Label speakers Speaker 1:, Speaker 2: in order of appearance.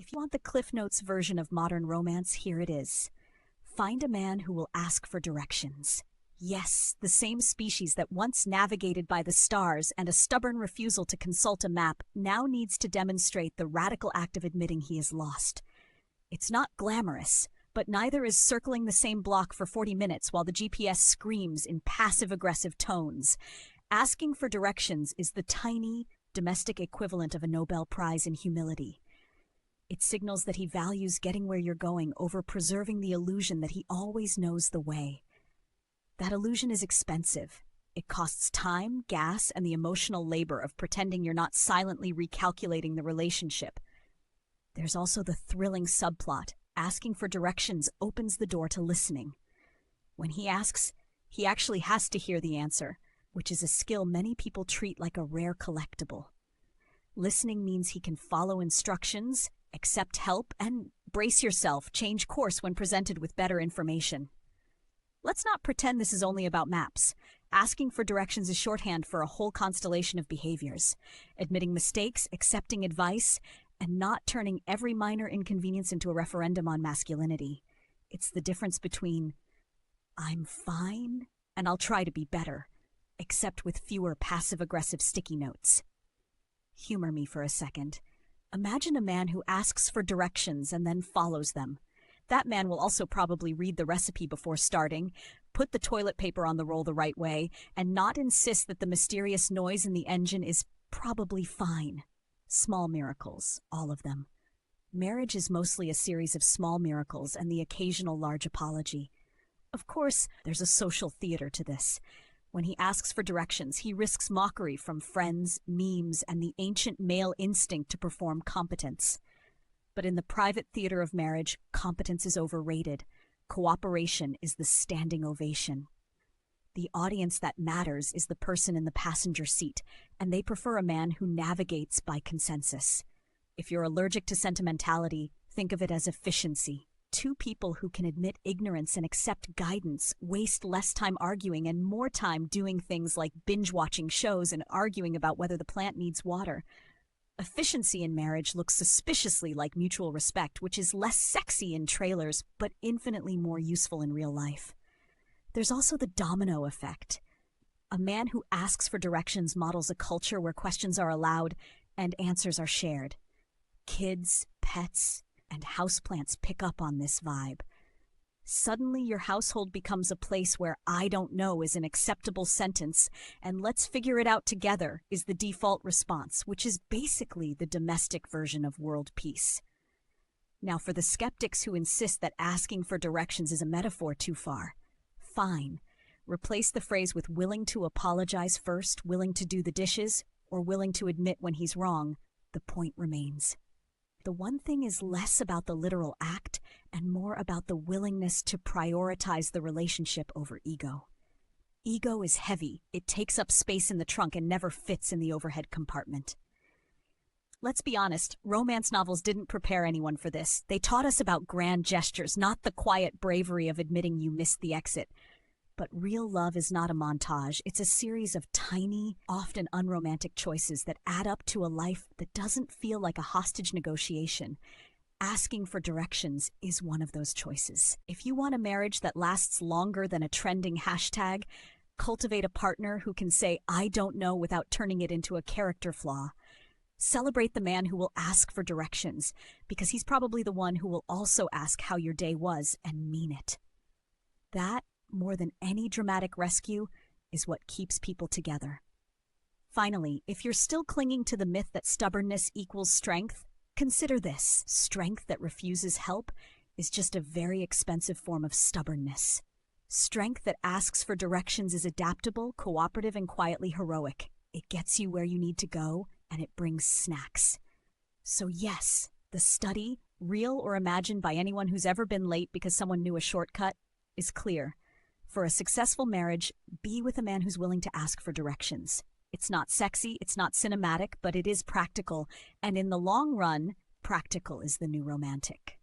Speaker 1: If you want the Cliff Notes version of modern romance, here it is. Find a man who will ask for directions. Yes, the same species that once navigated by the stars and a stubborn refusal to consult a map now needs to demonstrate the radical act of admitting he is lost. It's not glamorous, but neither is circling the same block for 40 minutes while the GPS screams in passive-aggressive tones. Asking for directions is the tiny, domestic equivalent of a Nobel Prize in humility. It signals that he values getting where you're going over preserving the illusion that he always knows the way. That illusion is expensive. It costs time, gas, and the emotional labor of pretending you're not silently recalculating the relationship. There's also the thrilling subplot. Asking for directions opens the door to listening. When he asks, he actually has to hear the answer, which is a skill many people treat like a rare collectible. Listening means he can follow instructions, accept help, and brace yourself, change course when presented with better information. Let's not pretend this is only about maps. Asking for directions is shorthand for a whole constellation of behaviors. Admitting mistakes, accepting advice, and not turning every minor inconvenience into a referendum on masculinity. It's the difference between, I'm fine, and I'll try to be better, except with fewer passive-aggressive sticky notes. Humor me for a second. Imagine a man who asks for directions and then follows them. That man will also probably read the recipe before starting, put the toilet paper on the roll the right way, and not insist that the mysterious noise in the engine is probably fine. Small miracles, all of them. Marriage is mostly a series of small miracles and the occasional large apology. Of course, there's a social theater to this. When he asks for directions, he risks mockery from friends, memes, and the ancient male instinct to perform competence. But in the private theater of marriage, competence is overrated. Cooperation is the standing ovation. The audience that matters is the person in the passenger seat, and they prefer a man who navigates by consensus. If you're allergic to sentimentality, think of it as efficiency. Two people who can admit ignorance and accept guidance waste less time arguing and more time doing things like binge-watching shows and arguing about whether the plant needs water. Efficiency in marriage looks suspiciously like mutual respect, which is less sexy in trailers, but infinitely more useful in real life. There's also the domino effect. A man who asks for directions models a culture where questions are allowed and answers are shared. Kids, pets, and houseplants pick up on this vibe. Suddenly, your household becomes a place where "I don't know" is an acceptable sentence, and "let's figure it out together" is the default response, which is basically the domestic version of world peace. Now, for the skeptics who insist that asking for directions is a metaphor too far, fine. Replace the phrase with willing to apologize first, willing to do the dishes, or willing to admit when he's wrong. The point remains. The one thing is less about the literal act and more about the willingness to prioritize the relationship over ego. Ego is heavy. It takes up space in the trunk and never fits in the overhead compartment. Let's be honest, romance novels didn't prepare anyone for this. They taught us about grand gestures, not the quiet bravery of admitting you missed the exit. But real love is not a montage. It's a series of tiny, often unromantic choices that add up to a life that doesn't feel like a hostage negotiation. Asking for directions is one of those choices. If you want a marriage that lasts longer than a trending hashtag, cultivate a partner who can say "I don't know" without turning it into a character flaw. Celebrate the man who will ask for directions, because he's probably the one who will also ask how your day was and mean it. That, more than any dramatic rescue, is what keeps people together. Finally, if you're still clinging to the myth that stubbornness equals strength, consider this. Strength that refuses help is just a very expensive form of stubbornness. Strength that asks for directions is adaptable, cooperative, and quietly heroic. It gets you where you need to go, and it brings snacks. So yes, the study, real or imagined by anyone who's ever been late because someone knew a shortcut, is clear. For a successful marriage, be with a man who's willing to ask for directions. It's not sexy, it's not cinematic, but it is practical. And in the long run, practical is the new romantic.